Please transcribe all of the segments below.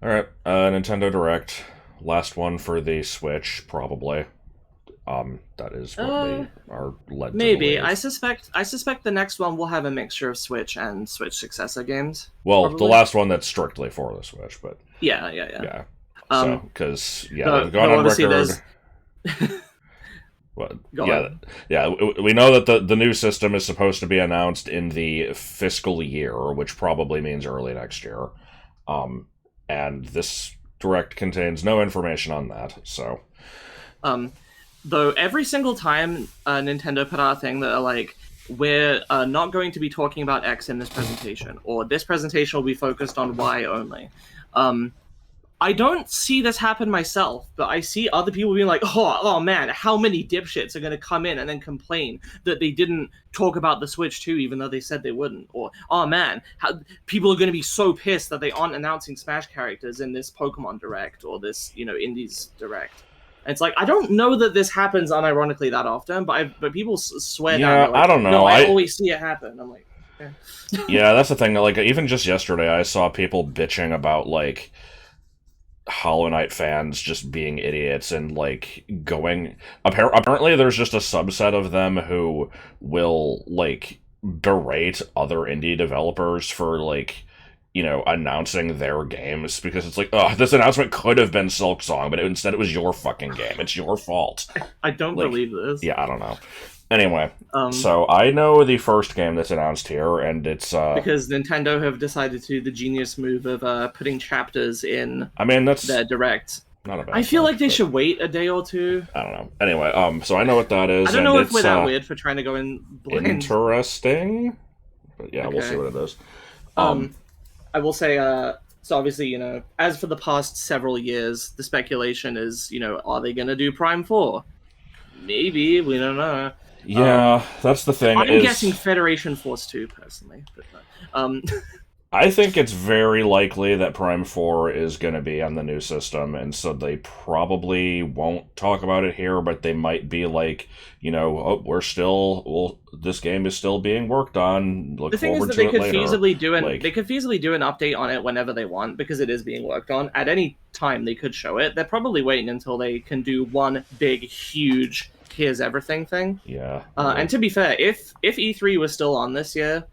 All right, Nintendo Direct, last one for the Switch, probably. That is what Uh, we are led to Maybe. I believe. suspect. I suspect the next one will have a mixture of Switch and Switch successor games. Well, the Probably. last one that's strictly for the Switch, but Yeah, yeah, yeah. yeah. So, Um, because yeah, though, they've gone though on obviously record. there's. Well, Go yeah, on. yeah. We know that the new system is supposed to be announced in the fiscal year, which probably means early next year. Um, and this direct contains no information on that. So, Um, though every single time Nintendo put out a thing that are like, we're not going to be talking about X in this presentation, or this presentation will be focused on Y only. Um, I don't see this happen myself, but I see other people being like, oh man, how many dipshits are going to come in and then complain that they didn't talk about the Switch 2 even though they said they wouldn't? Or, oh man, people are going to be so pissed that they aren't announcing Smash characters in this Pokemon Direct or this, Indies Direct. And it's like, I don't know that this happens unironically that often, but people swear down. yeah, They're I like, don't no, know. I always see it happen. I'm like, eh. Yeah, that's the thing. Like, even just yesterday, I saw people bitching about like Hollow Knight fans just being idiots and like going. Apparently, there's just a subset of them who will like berate other indie developers for like announcing their games because it's like, oh, this announcement could have been Silk Song, but instead it was your fucking game. It's your fault. I don't Like, believe this. yeah, I don't know. Anyway, Um, so I know the first game that's announced here, and it's because Nintendo have decided to do the genius move of putting chapters in I mean that's their direct. not a I bad feel thing, like they but should wait a day or two. I don't know. Anyway, so I know what that I is, don't and know if we're it's that weird for trying to go in blind. interesting. But yeah, we'll see Okay. what it is. Um, Um, I will say, so obviously, as for the past several years, the speculation is, are they going to do Prime 4? Maybe, we don't know. yeah, that's the thing I'm guessing is Federation Force 2, personally. But no. I think it's very likely that Prime 4 is going to be on the new system, and so they probably won't talk about it here, but they might be like, oh, this game is still being worked on. Look The thing is forward that to it later. they Like, could feasibly do an update on it whenever they want because it is being worked on. At any time they could show it. They're probably waiting until they can do one big, huge here's everything thing. yeah. And to be fair, if E3 was still on this year,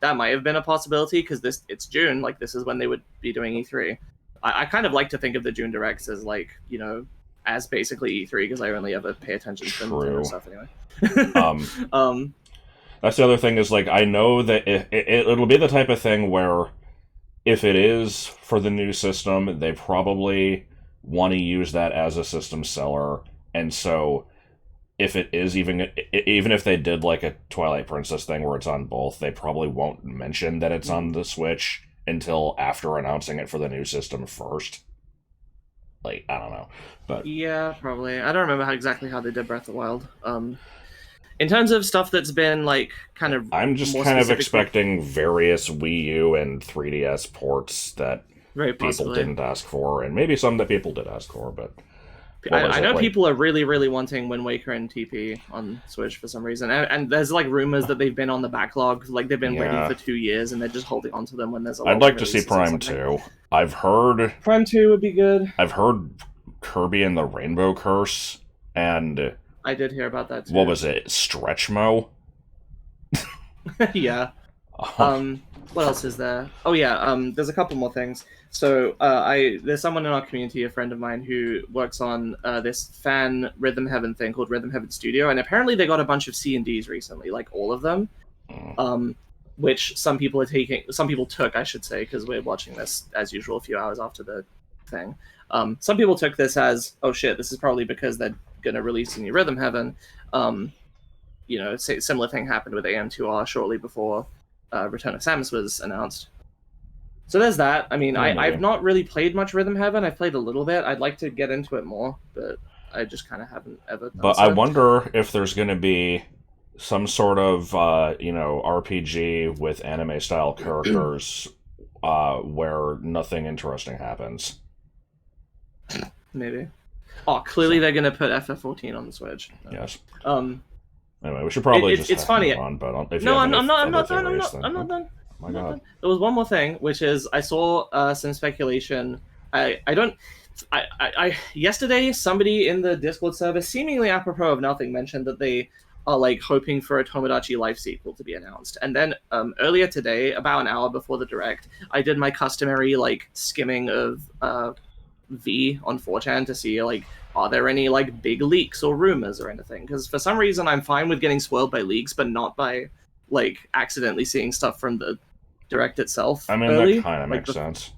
that might have been a possibility because it's June. Like this is when they would be doing E3. I kind of like to think of the June directs as like as basically E3 because I only ever pay attention to True. Nintendo stuff anyway. Um, um, that's the other thing is like I know that it'll be the type of thing where if it is for the new system, they probably want to use that as a system seller, and so if it is even if they did like a Twilight Princess thing where it's on both, they probably won't mention that it's on the Switch until after announcing it for the new system first. Like I don't know, but yeah, probably. I don't remember exactly how they did Breath of the Wild. In terms of stuff that's been like kind of I'm just more kind of specific, expecting various Wii U and 3DS ports that very people possibly. didn't ask for, and maybe some that people did ask for, but what was I it know like? people are really, really wanting Wind Waker and TP on Switch for some reason, and there's like rumors that they've been on the backlog, like they've been ready Yeah, for 2 years, and they're just holding on to them when there's a I'd lot of like to see releases or Prime something. 2. I've heard Prime 2 would be good. I've heard Kirby and the Rainbow Curse and I did hear about that what too. was it? Stretchmo? Yeah. Um, What else is there? Oh yeah. There's a couple more things. So there's someone in our community, a friend of mine, who works on this fan Rhythm Heaven thing called Rhythm Heaven Studio, and apparently they got a bunch of C&Ds recently, like all of them. Which some people took, I should say, because we're watching this as usual a few hours after the thing. Some people took this as, oh shit, this is probably because they're gonna release a new Rhythm Heaven. Similar thing happened with AM2R shortly before Return of Samus was announced. So there's that. I mean, I've not really played much Rhythm Heaven. I've played a little bit. I'd like to get into it more, but I just kind of haven't ever done but I so. wonder if there's going to be some sort of RPG with anime style characters where nothing interesting happens. Maybe. Oh, clearly they're gonna put FF14 on the Switch. Yes. Um, Anyway, we should probably just it's funny. move on. But if you No, have I'm any not. I'm other not done. theories, I'm not then done. My God. There was one more thing, which is I saw some speculation. I don't. Yesterday, somebody in the Discord server, seemingly apropos of nothing, mentioned that they are like hoping for a Tomodachi Life sequel to be announced. And then earlier today, about an hour before the direct, I did my customary like skimming of V on 4chan to see like are there any like big leaks or rumors or anything? Because for some reason I'm fine with getting spoiled by leaks, but not by like accidentally seeing stuff from the direct itself. I mean, early. that kind of Like, makes sense.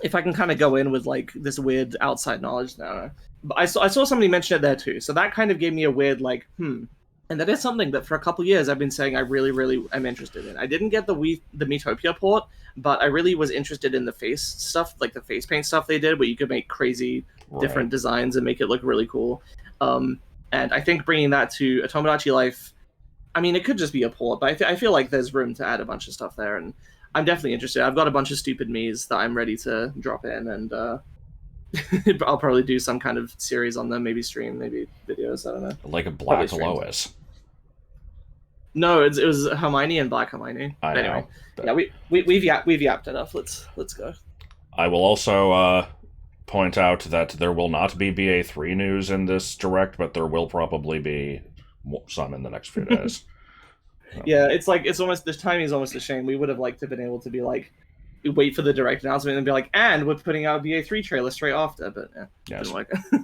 If I can kind of go in with like this weird outside knowledge now. But I saw somebody mention it there too, so that kind of gave me a weird like, and that is something that for a couple years I've been saying I really, really am interested in. I didn't get the Miitopia port, but I really was interested in the face stuff, like the face paint stuff they did, where you could make crazy different designs and make it look really cool. And I think bringing that to a Tomodachi Life, I mean, it could just be a port, but I feel like there's room to add a bunch of stuff there, and I'm definitely interested. I've got a bunch of stupid Miis that I'm ready to drop in, and I'll probably do some kind of series on them, maybe stream, maybe videos, I don't know. Like a Black Lois. No, it was Hermione and Black Hermione. I anyway, know, yeah, we've yapped enough. Let's go. I will also point out that there will not be BA3 news in this direct, but there will probably be some in the next few days. Yeah, it's almost, the timing is almost a shame. We would have liked to have been able to be like, wait for the direct announcement and be like, and we're putting out a BA3 trailer straight after, but yeah, yes. didn't work. A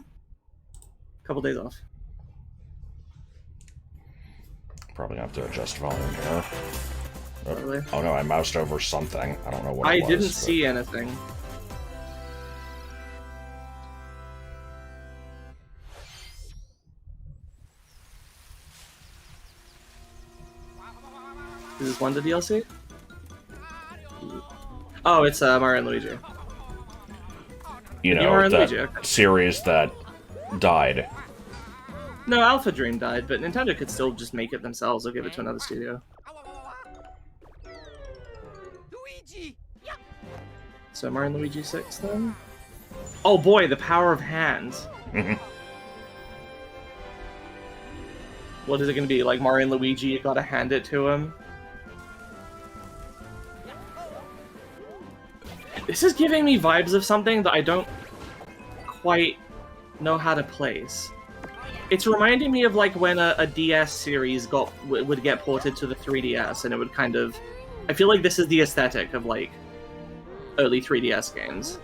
couple days off. Probably have to adjust volume here. Really? Oh no, I moused over something. I don't know what it was. I didn't see anything. Is this Wonder DLC? Oh, it's Mario and Luigi. You know, Mario that Luigi, okay. series that died. No, Alpha Dream died, but Nintendo could still just make it themselves or give it to another studio. Luigi. So Mario and Luigi 6 then? Oh boy, the power of hands. What is it going to be? Like Mario and Luigi, you gotta hand it to him? This is giving me vibes of something that I don't quite know how to place. It's reminding me of like when a DS series would get ported to the 3DS, and it would kind of... I feel like this is the aesthetic of like early 3DS games,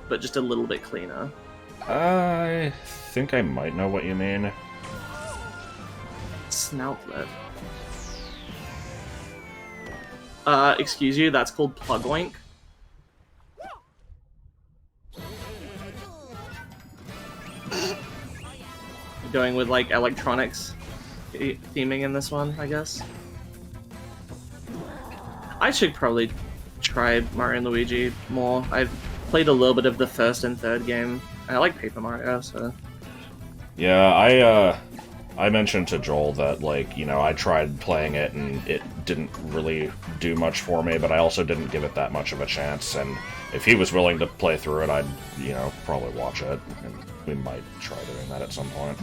but just a little bit cleaner. I think I might know what you mean. Snoutlet. Excuse you, that's called Plug Oink. Going with like electronics theming in this one, I guess. I should probably try Mario and Luigi more. I've played a little bit of the first and third game. I like Paper Mario, so... Yeah, I mentioned to Joel that, like, you know, I tried playing it and it didn't really do much for me, but I also didn't give it that much of a chance, and if he was willing to play through it, I'd, you know, probably watch it, and we might try doing that at some point.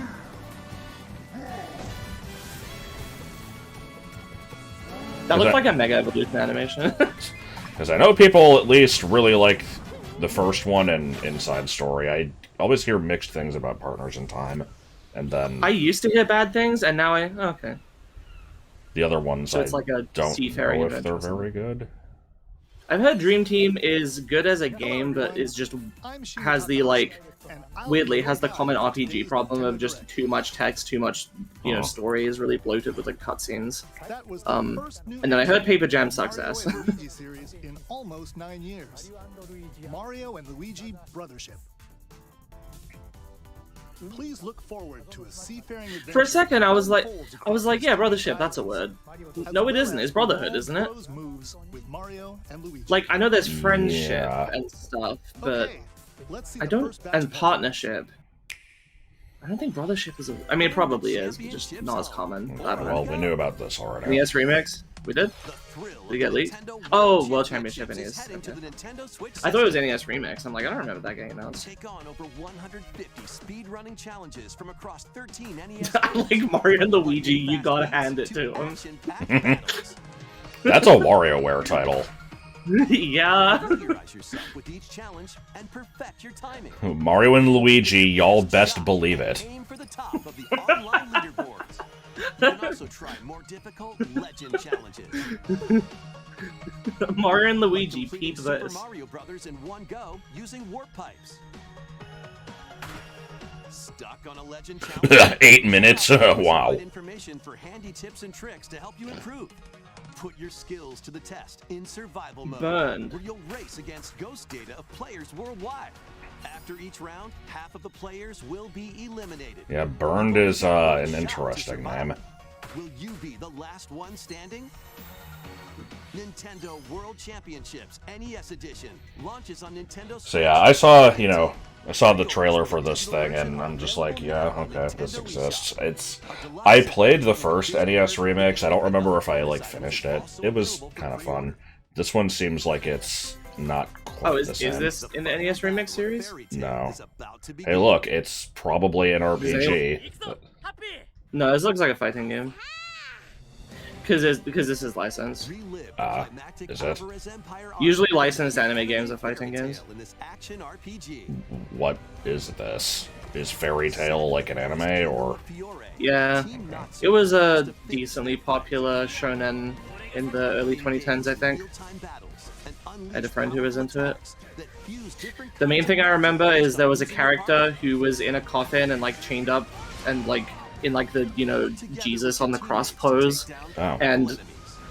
That looked like a Mega Evolution animation. Because I know people at least really like the first one and Inside Story. I always hear mixed things about Partners in Time, and then... I used to hear bad things, and now okay. The other ones, so it's like a don't seafaring know if they're adventure. very good. I've heard Dream Team is good as a game, but is just has the like weirdly has the common RPG problem of just too much text, too much story is really bloated with like cutscenes. And then I heard Paper Jam sucks ass. In almost 9 years. Mario and Luigi Brothership. Please look forward to a seafaring adventure. For a second, I was like, yeah, brothership, that's a word. No, it isn't. It's brotherhood, isn't it? Like, I know there's friendship and stuff, but I don't. And partnership. I don't think brothership is a. I mean, it probably is, but just not as common. I don't know. Well, we knew about this already. NES Remix? We did? Did it get leaked? Oh, World Championship NES. Okay. I thought it was NES Remix. I'm like, I don't remember that game. Take on over 150 speedrunning challenges from across 13 NES. I like Mario and Luigi. You gotta hand it to him. That's a WarioWare title. Yeah. Familiarize yourself with each challenge and perfect your timing. Mario and Luigi, y'all best believe it. Aim for the top of the online leaderboards. You can also try more difficult legend challenges. Mario and Like Luigi, completing peep Super this. Mario Brothers in one go using warp pipes. Stuck on a legend challenge? 8 minutes? Wow. Provide information for handy tips and tricks to help you improve. Put your skills to the test in survival mode, Burned. where you'll race against ghost data of players worldwide. After each round, half of the players will be eliminated. Yeah, Burned is an interesting name. Will you be the last one standing? Nintendo World Championships NES Edition launches on Nintendo Switch. So yeah, I saw the trailer for this thing, and I'm just like, yeah, okay, this exists. I played the first NES remix. I don't remember if I, like, finished it. It was kind of fun. This one seems like it's not quite Oh, the is same. this in the NES Remix series? No. Hey, look, it's probably an RPG. No, this looks like a fighting game. Because this is licensed. Is it? Usually licensed anime games are fighting games. What is this? Is Fairy Tail like an anime, or...? Yeah. It was a decently popular shonen in the early 2010s, I think. I had a friend who was into it. The main thing I remember is there was a character who was in a coffin and, like, chained up and, like, in, like, the, you know, Jesus on the cross pose. Oh. And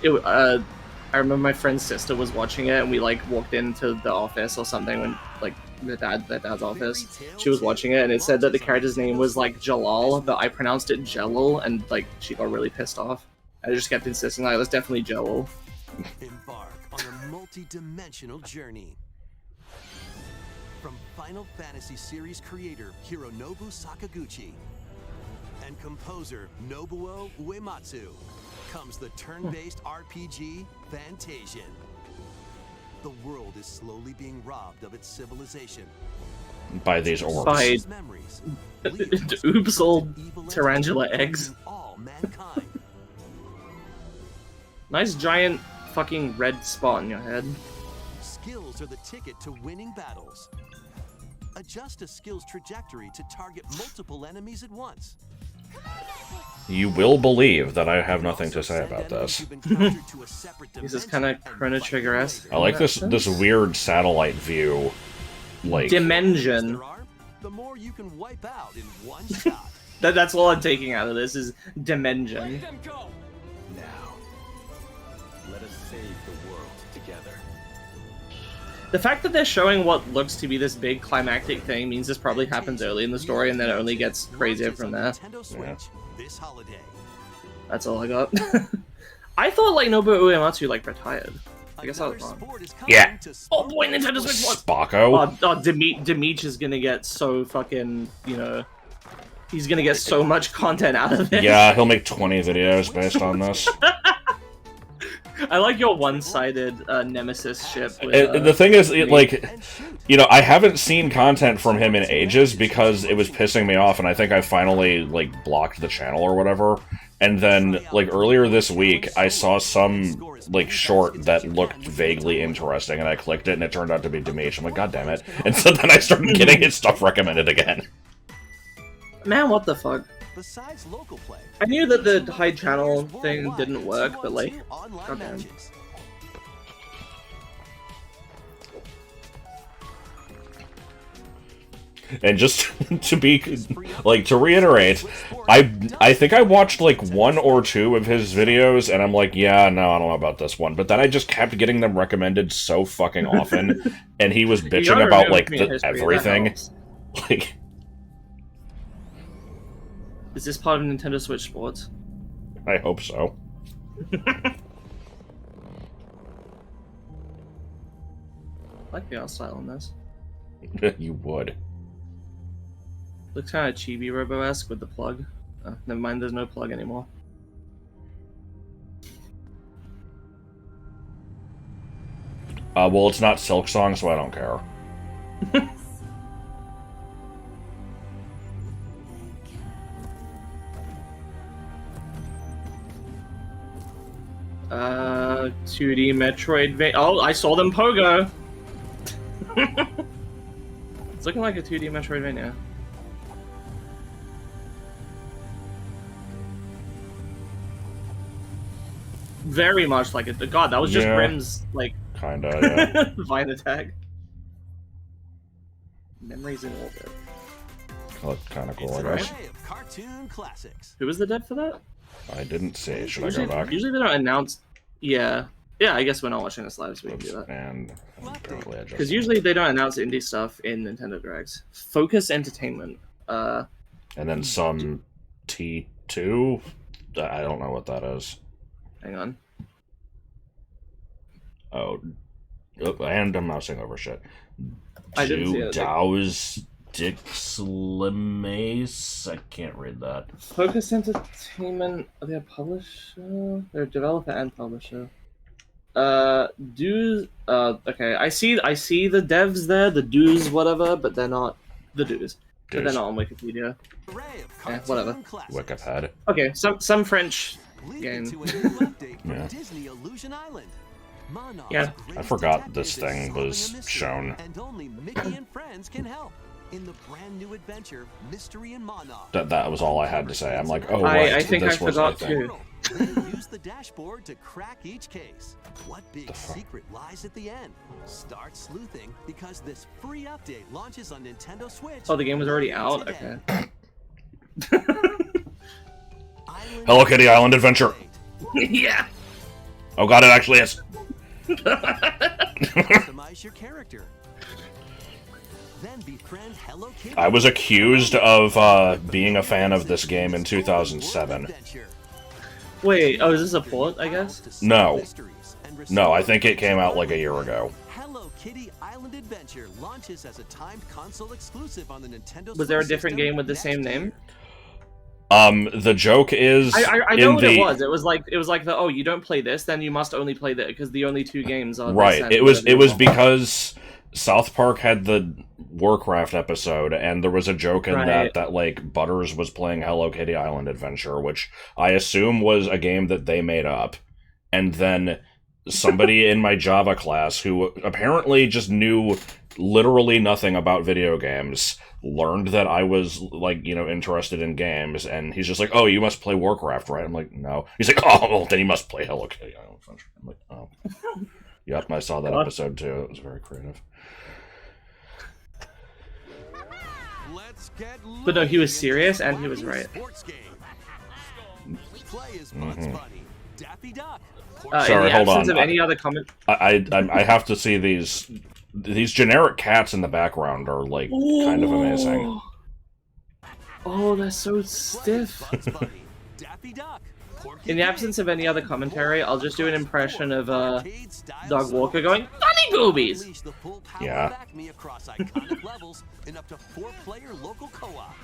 I remember my friend's sister was watching it, and we, like, walked into the office or something when, like, their dad's office. She was watching it, and it said that the character's name was, like, Jalal, but I pronounced it Jelal, and, like, she got really pissed off. I just kept insisting, like, that's definitely Jelal. Embark on a multi-dimensional journey. From Final Fantasy series creator Hironobu Sakaguchi and composer Nobuo Uematsu comes the turn-based RPG Fantasian. The world is slowly being robbed of its civilization. By these orbs. By These memories lead us oops, old to evil tarantula entity eggs. threatening all mankind. Nice giant fucking red spot on your head. Skills are the ticket to winning battles. Adjust a skill's trajectory to target multiple enemies at once. You will believe that I have nothing to say about this. This is kind of Chrono Trigger-esque. I like this weird satellite view, like... Dimension. The more you can wipe out in one shot. That's all I'm taking out of this is Dimension. Now, let us save the world together. The fact that they're showing what looks to be this big climactic thing means this probably happens early in the story and then it only gets crazier from there. Yeah. This holiday. That's all I got. I thought, like, Nobuo Uematsu, like, retired. I guess I was wrong. Yeah. Oh boy, Nintendo Switch 1! Spocko? Demeech is gonna get so fucking, you know... He's gonna get so much content out of it. Yeah, he'll make 20 videos based on this. I like your one-sided Nemesis ship. With, The thing is, Demeech. like, you know, I haven't seen content from him in ages because it was pissing me off, and I think I finally, like, blocked the channel or whatever. And then, like, earlier this week, I saw some, like, short that looked vaguely interesting, and I clicked it, and it turned out to be Demeech. I'm like, god damn it. And so then I started getting his stuff recommended again. Man, what the fuck? Besides local play, I knew that the hide channel thing didn't work, but, like, goddamn. And just to be, like, to reiterate, I think I watched, like, 1 or 2 of his videos, and I'm like, yeah, no, I don't know about this one. But then I just kept getting them recommended so fucking often, and he was bitching about, like, everything. Like... Is this part of Nintendo Switch Sports? I hope so. I like the art style on this. You would. Looks kind of chibi Robo-esque with the plug. Oh, never mind, there's no plug anymore. Well, it's not Silk Song, so I don't care. 2D Metroid. Oh, I saw them pogo. It's looking like a 2D Metroidvania. Very much like it. God, that was just Grim's like kinda, yeah. Vine attack. Memories in orbit. Looked kinda cool, I It's guess. an array of cartoon classics. Who was the dev for that? I didn't see. Should I Usually, go back? usually they don't announce. Yeah, yeah. I guess we're not watching this live, so we can do that. And apparently I just... Because usually they don't announce indie stuff in Nintendo Directs. Focus Entertainment. And then some T2? I don't know what that is. Hang on. Oh, and I'm mousing over shit. I didn't see it. Dow's Dixlimace? I can't read that. Focus Entertainment. Are they a publisher? They're a developer and publisher. Dues. Okay. I see the devs there, the dues, whatever, but they're not the dues. But they're not on Wikipedia. Yeah, whatever. Wikipedia. Okay, some French game. Yeah. Disney Illusion Island. Yeah. I forgot this thing was shown. And only Mickey and friends can help in the brand new adventure Mystery in Monarch. That was all I had to say. I'm like, oh, I right, think this I was forgot the thing. too. Then use the dashboard to crack each case. What big secret lies at the end? Start sleuthing because this free update launches on Nintendo Switch. Oh, the game was already out? today. Okay. Hello Kitty Island Adventure. Yeah. Oh god, it actually is. Customize your character. Then befriend Hello Kitty. I was accused of being a fan of this game in 2007. Wait, oh, is this a port, I guess? No. No, I think it came out like a year ago. Hello Kitty Island Adventure launches as a timed console exclusive on the Nintendo Was there a Switch different system game with the next same year. name? The joke is I know in what the... it was. It was like the oh, you don't play this, then you must only play that because the only two games are this Right. and It was the- because South Park had the Warcraft episode, and there was a joke in that like Butters was playing Hello Kitty Island Adventure, which I assume was a game that they made up, and then somebody in my Java class who apparently just knew literally nothing about video games learned that I was like, you know, interested in games, and he's just like, oh, you must play Warcraft, right? I'm like, no. He's like, oh, well, then you must play Hello Kitty Island Adventure. I'm like, oh. Yep, I saw that episode too. It was very creative. But no, he was serious and he was right. Play as Bugs Bunny, Daffy Duck. Sorry, in the hold absence on. of any other comment. I have to see these generic cats in the background are like kind of amazing. Oh, they're so stiff. Bugs Bunny, Daffy Duck. In the absence of any other commentary, I'll just do an impression of Doug Walker going, "Funny boobies!" Yeah. Across iconic levels in up to 4-player local co-op.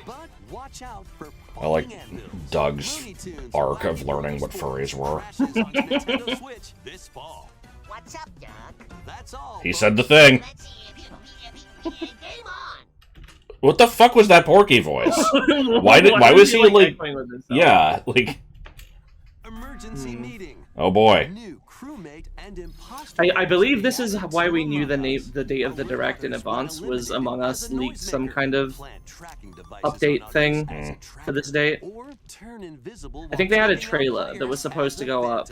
But watch out for I like Anvils, Doug's Looney Tunes, arc of learning what furries were. crashes on Nintendo Switch this fall. What's up, Doug? That's all. He said the thing. Let's see if you can game on. What the fuck was that Porky voice? Why was he like echoing with himself? yeah, like Emergency meeting. oh boy. New crewmate and imposter. I believe this is why we knew the date of the direct in advance was Among Us leaked some kind of update thing for this date. I think they had a trailer that was supposed to go up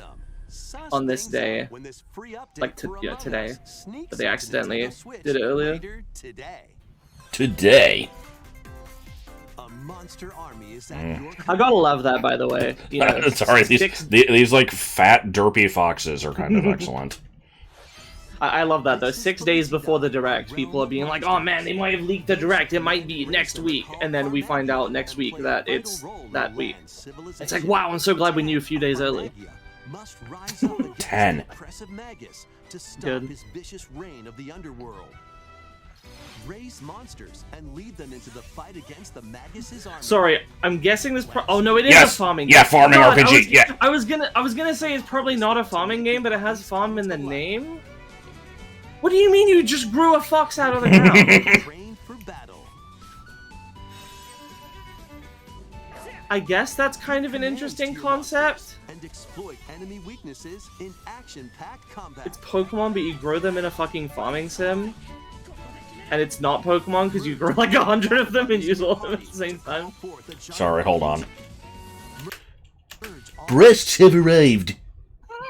on this day, like today, but they accidentally did it earlier. Today. A monster army is at your I gotta love that, by the way. You know, Sorry, these like fat derpy foxes are kind of excellent. I love that though. 6 days before the direct, people are being like, "Oh man, they might have leaked the direct. It might be next week," and then we find out next week that it's that week. It's like, wow, I'm so glad we knew a few days early. Must rise up against 10. the oppressive Magus to stop Good. his vicious reign of the underworld. Raise monsters and lead them into the fight against the Magus' army. Sorry, I'm guessing this. Oh no, it is Yes. a farming. Yeah, game. farming God, RPG. I was gonna say it's probably not a farming game, but it has farm in the name. What do you mean you just grew a fox out of the ground? Train for battle. I guess that's kind of an interesting concept. And exploit enemy weaknesses in action-packed combat. It's Pokemon, but you grow them in a fucking farming sim. And it's not Pokemon because you grow like 100 of them and use all of them at the same time. Sorry, hold on. Breasts have arrived.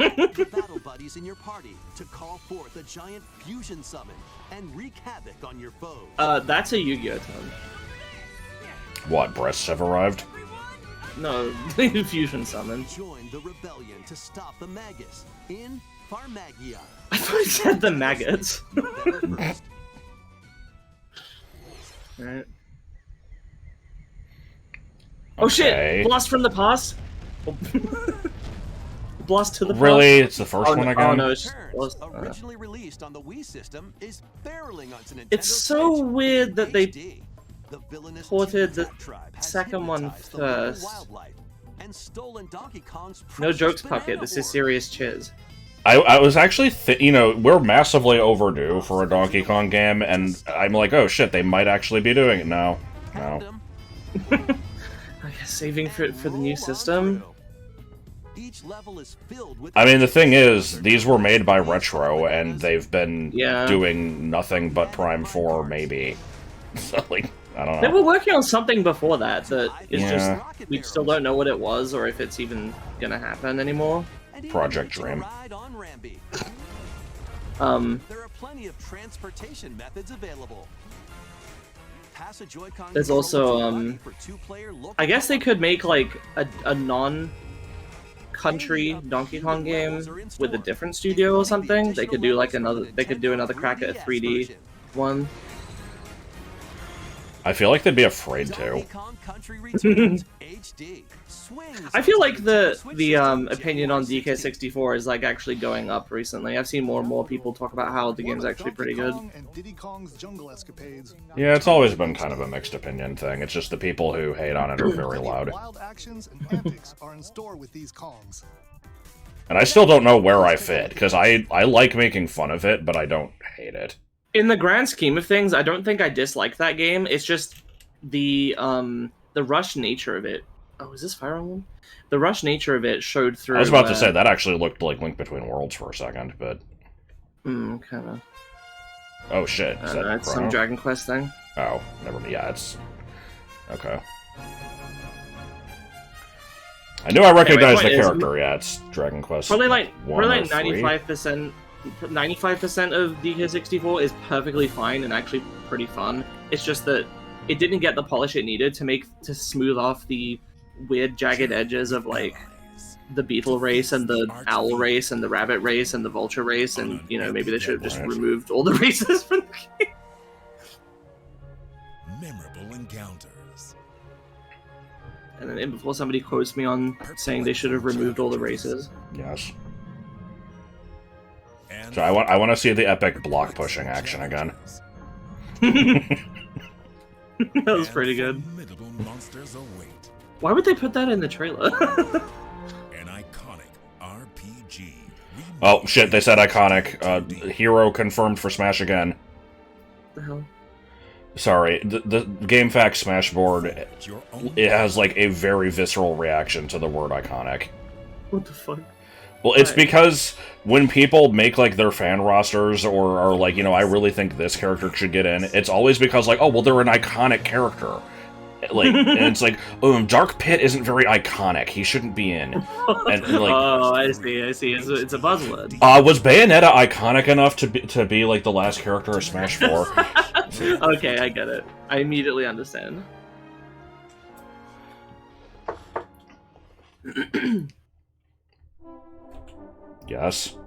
Your battle buddies in your party to call forth a giant fusion summon and wreak havoc on your foes. That's a Yu-Gi-Oh term. What, breasts have arrived? No, fusion summon. Join the rebellion to stop the Magus in Farmagia. I thought it said the maggots. Alright. Oh shit! Blast from the past? Blast to the past? Really? It's the first one again? Oh no, it's just originally released on the Wii system is barreling onto Nintendo. It's so weird that they HD. The villainous ported the tribe has second one hypnotized the local first. wildlife and stolen Donkey Kong's No precious jokes, banana Puckett. This is orb. serious chiz. I was actually, you know, we're massively overdue for a Donkey Kong game, and I'm like, oh shit, they might actually be doing it now. No. I guess saving for the new system. Each level is filled with I mean, the thing is, these were made by Retro, and they've been Yeah. doing nothing but Prime 4, maybe. So, like, I don't They know. were working on something before that it's Yeah. just we still don't know what it was or if it's even gonna happen anymore. and even Project a Dream. ride on Rambi. There are plenty of transportation methods available. Pass a Joy-Con There's controller also, to your buddy for two-player local I guess they co-op. could make like a non-country Donkey Kong game with a different studio or something. They could do like another. They could do another crack at a 3D one. I feel like they'd be afraid to. Donkey Kong Country Returns HD. Swings I feel like the Switch the systems opinion on in DK64 is like actually going up recently. I've seen more and more people talk about how the game's actually pretty good. Kong and Diddy Kong's jungle escapades. Yeah, it's always been kind of a mixed opinion thing. It's just the people who hate on it are very loud. Wild actions and antics are in store with these Kongs. And I still don't know where I fit, because I like making fun of it, but I don't hate it. In the grand scheme of things, I don't think I dislike that game. It's just the rush nature of it. Oh, is this Fire Emblem? The rush nature of it showed through. I was about to say, that actually looked like Link Between Worlds for a second, but... kind of. Oh shit, is that It's some Chrono? Dragon Quest thing. Oh, never mind. Yeah, it's... Okay. I knew I recognized point the is- character, yeah, it's Dragon Quest Probably like 103. 95% of DK64 is perfectly fine and actually pretty fun. It's just that it didn't get the polish it needed to smooth off the weird jagged edges of like the beetle race and the owl race and the rabbit race and the vulture race, and you know, maybe they should have just removed all the races from the game. Memorable encounters. And then before somebody quotes me on saying they should have removed all the races. Yes. And So I want to see the epic block pushing action again. That was pretty good. formidable monsters await. Why would they put that in the trailer? An iconic RPG. Oh shit, they said iconic. Hero confirmed for Smash again. The hell? Sorry, the GameFAQs Smashboard, Your own it has like a very visceral reaction to the word iconic. What the fuck? Well, it's Why? because when people make, like, their fan rosters or are like, you know, I really think this character should get in, it's always because, like, oh, well, they're an iconic character. Like, and it's like, Dark Pit isn't very iconic. He shouldn't be in. And, like, Oh, I see. It's a buzzword. was Bayonetta iconic enough to be, like, the last character of Smash 4? Okay, I get it. I immediately understand. Yes.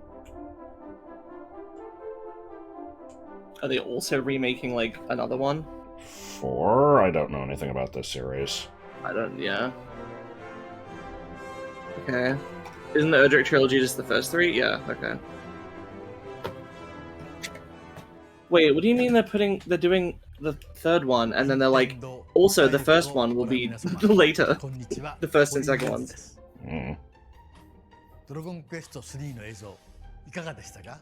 Are they also remaking like another one? 4? I don't know anything about this series. I don't. Yeah. Okay. Isn't the Erdrick trilogy just the first 3? Yeah. Okay. Wait, what do you mean they're doing the third one and then they're like, also the first one will be later. The first and second ones. Mm. ドラゴンクエスト3の映像いかがでしたか？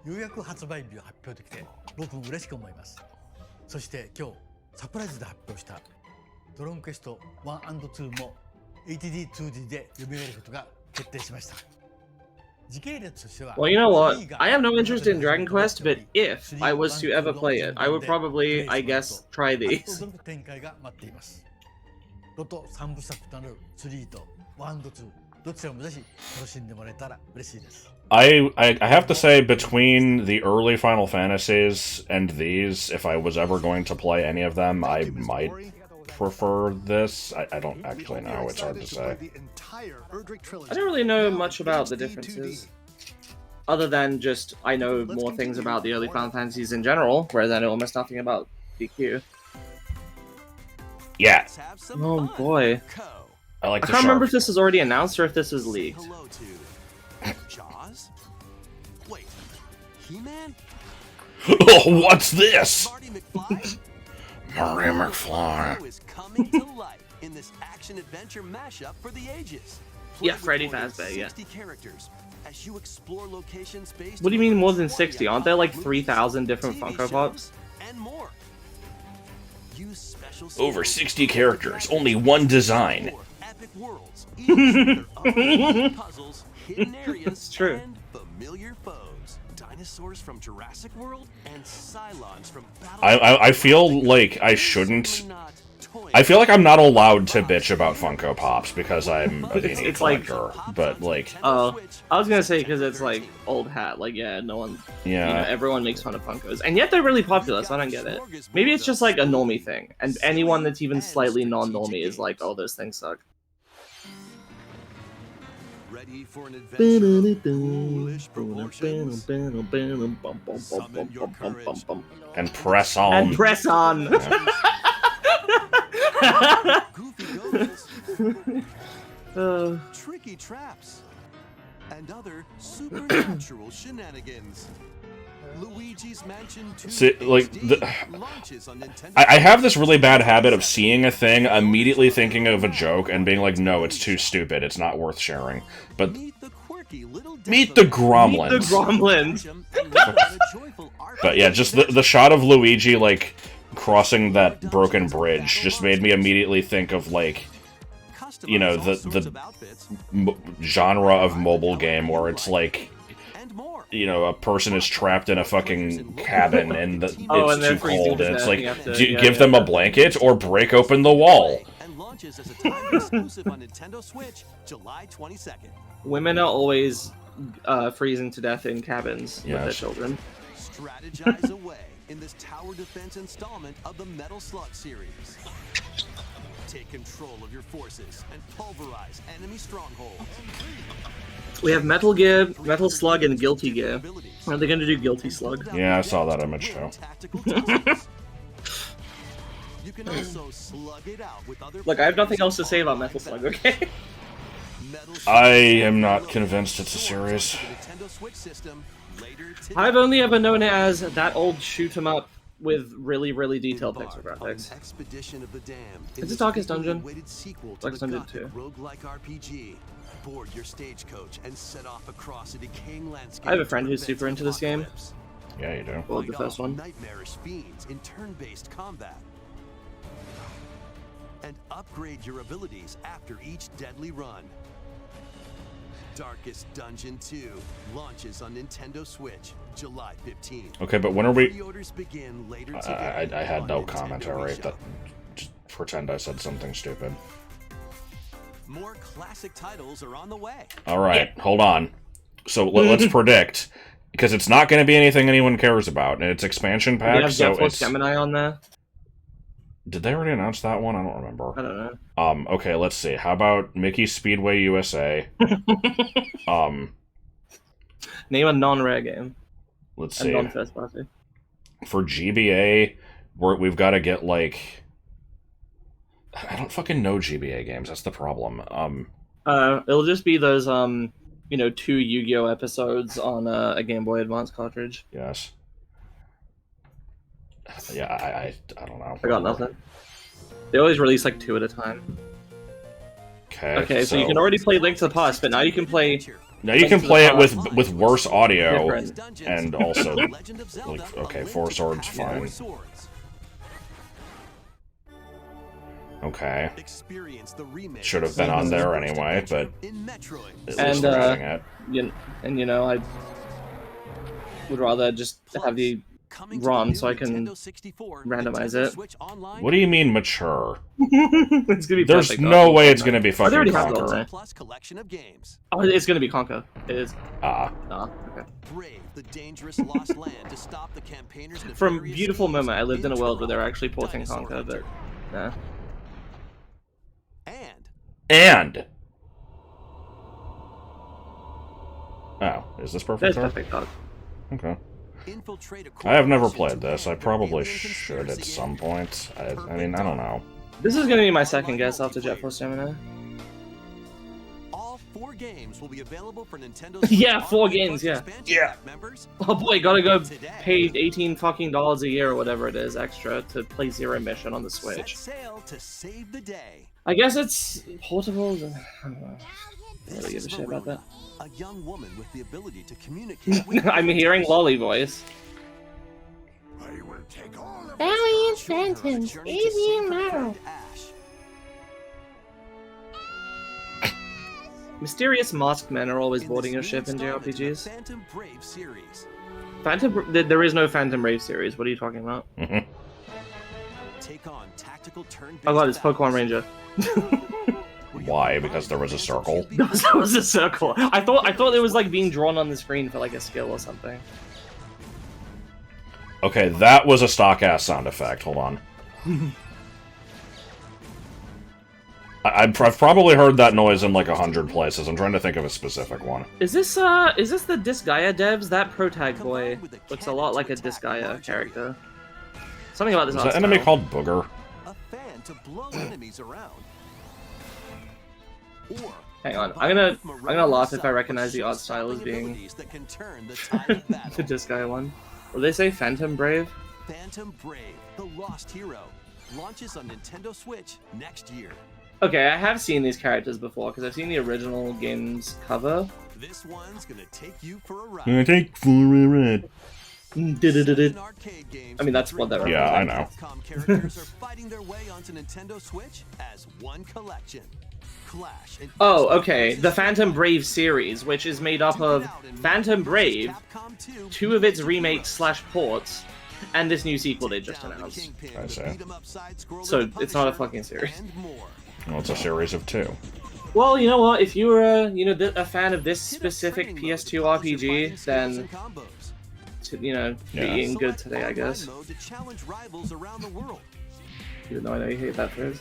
ようやく発売日を発表できて僕も嬉しく思います。そして今日サプライズで発表したドラゴンクエスト 1&2 も HD2D で読み上げることが決定しました。 Well, you know what? I have no interest in Dragon Quest, but if I was to ever play it, I would probably, I guess, try these. ロト3部作となる3と1と2どちらもぜひ楽しんでもらえたら嬉しいです。 I have to say, between the early Final Fantasies and these, if I was ever going to play any of them, I might prefer this. I don't actually know. It's hard to say. I don't really know much about the differences. Other than just, I know more things about the early Final Fantasies in general, whereas I know almost nothing about DQ. Yeah. Oh boy. I like I the can't remember if shark. this was already announced or if this was leaked. Hello to Jaws? Wait, He-Man? Oh, what's this? Marty McFly? Marty McFly. Who is coming to life in this action-adventure mashup for the ages? Yeah, Play Freddy with more than Fazbear, yeah. 60 characters as you explore locations based What do you on mean more over than 20 60? Aren't there like movies, 3,000 different TV Funko Pops? shows, and more. Use special Over skills 60 to characters, create only one design. four epic worlds, each with their own puzzles, hidden areas, It's true. and familiar foes. Dinosaurs from Jurassic World and Cylons from Battle. I feel like I shouldn't. I feel like I'm not allowed to bitch about Funko Pops because I'm a It's neat like- collector, but like, Oh, I was gonna say because it's like old hat. Like, yeah, no one, you know, yeah, everyone makes fun of Funkos, and yet they're really popular. So I don't get it. Maybe it's just like a normie thing, and anyone that's even slightly non-normie is like, "Oh, those things suck." Ready for an adventure of foolish proportions? Summon your courage. and press on. And press on. Goofy goals, tricky traps, and other supernatural shenanigans. Luigi's Mansion 2 See, like, HD launches on Nintendo. I have this really bad habit of seeing a thing, immediately thinking of a joke, and being like, no, it's too stupid, it's not worth sharing. But Meet the quirky little meet the death of- gremlins. The gremlins. And learn about a joyful But yeah, just the shot of Luigi, like, crossing that broken bridge just made me immediately think of, like, you know, Customize all the sorts of outfits genre of mobile game where it's like, and more. you know, a person is trapped in a fucking cabin and Oh, it's and they're too freezing cold, to and it's death, like, you have to- do, yeah, give yeah. them a blanket or break open the wall. And launches as a time exclusive on Nintendo Switch, July 22nd. Women are always freezing to death in cabins with their Yes. children. Strategize away in this tower defense installment of the Metal Slug series. Take control of your forces and pulverize enemy strongholds. We have Metal Gear, Metal Slug, and Guilty Gear. Are they going to do Guilty Slug? Yeah, I saw that image too. Tactical tussles. You can also slug it out with other Look, I have nothing else to say about Metal Slug, okay? Metal I Slug am not will convinced it's a series. the Nintendo Switch system later today. I've only ever known it as that old shoot 'em up with really, really detailed pixel Embark on an graphics. Expedition of the Damned It's in the this Darkest eagerly Dungeon. awaited sequel to Darkest the Dungeon gothic 2. roguelike RPG. Board your stagecoach and set off across a decaying landscape. I have a to friend who's prevent super into this game. apocalypse. Yeah, you do. Well, the Fight first off one. Nightmarish fiends in turn-based combat. And upgrade your abilities after each deadly run. Darkest Dungeon 2 launches on Nintendo Switch, July 15th. Okay, but when are we... Pre-orders begin later today. I had on no Nintendo commentary. eShop. That, just pretend I said something stupid. More classic titles are on the way. Alright, hold on. So let's predict. Because it's not going to be anything anyone cares about. And it's expansion We pack, have so Jet Force it's... Gemini on there. Did they already announce that one? I don't I remember. don't know. Okay, let's see. How about Mickey Speedway USA? Name a non-rare game. Let's And see. non-first party. For GBA, we've got to get, like... I don't fucking know GBA games. That's the problem. It'll just be those, you know, 2 Yu-Gi-Oh episodes on a Game Boy Advance cartridge. Yes. Yeah, I don't know. I got nothing. They always release like 2 at a time. Okay, so you can already play Link to the Past, but now you can play... Now you can play it with worse audio, Different. and also, Legend of Zelda, like, okay, A Link 4 to Swords, the Past. fine. Four Swords. Okay. Experience the remix Should have been on there anyway, but in Metroid. at least And, they're adding it. you know, I would rather just have the Coming to ROM the so I new can Nintendo 64, randomize Nintendo it. Switch Online, What do you mean mature? It's gonna be There's perfect, no though. way it's gonna be Oh, they fucking already have it Conker. already. Plus collection of games. Oh, it's gonna be Conker. It is. Ah. Okay. Brave the dangerous lost land to stop the campaigners' For a nefarious beautiful schemes moment, I lived in a world where they were Turok, actually porting Dinosaur Conker, but Hunter. nah. And Oh, is this perfect? That's Dark? perfect, dog. Okay. infiltrate a I have never corporation played to this. I end the probably alien should at conspiracy some game. point. I mean, I don't know. This is gonna be my second guess after Jet Force Gemini. All 4 games will be available for Nintendo Yeah, Switch 4 Online games, Plus yeah. expansion Yeah. pack members. Oh boy, gotta go Today. pay $18 fucking a year or whatever it is extra to play Zero Mission on the Set Switch. sail to save the day. I guess it's portable. I don't know. I don't really give a shit about that. A young woman with the ability to communicate with I'm hearing Lolly voice. I will take all of Valiant Join her on a Phantoms, journey to easy save and her metal. friend Ash. Mysterious masked men are always In boarding your this ship new in installment the JRPGs. Phantom Brave series. There is no Phantom Brave series. What are you talking about? Take on tactical turn-based Oh god, it's Pokemon battles. Ranger. Why? Because there was a circle? That was a circle. I thought it was like being drawn on the screen for like a skill or something. Okay, that was a stock-ass sound effect. Hold on. I've probably heard that noise in like 100 places. I'm trying to think of a specific one. Is this the Disgaea devs? That Protag boy looks a lot like a Disgaea character. Something about this Is art that enemy style. called Booger? A fan to blow enemies around. Or Hang on, combine I'm with gonna Marine laugh if I Sun recognize for the art style as show-stopping being abilities that can turn the tide of the battle. Disgaea one. Will they say Phantom Brave? Phantom Brave, the Lost Hero, launches on Nintendo Switch next year. Okay, I have seen these characters before because I've seen the original game's cover. This one's gonna take you for a ride. I take for a ride. Seven arcade games I mean, that's what that featuring Yeah, I popular know. Capcom characters are fighting their way onto Nintendo Switch as one collection. Clash and Oh, okay. The Phantom Brave series, which is made up of Phantom Brave, 2 of its remakes / ports, and this new sequel they just announced. I see. So, it's not a fucking series. Well, it's a series of 2. Well, you know what? If you were, a fan of this specific PS2 RPG, then, Yeah. being good today, I guess. Even though I know you hate that phrase.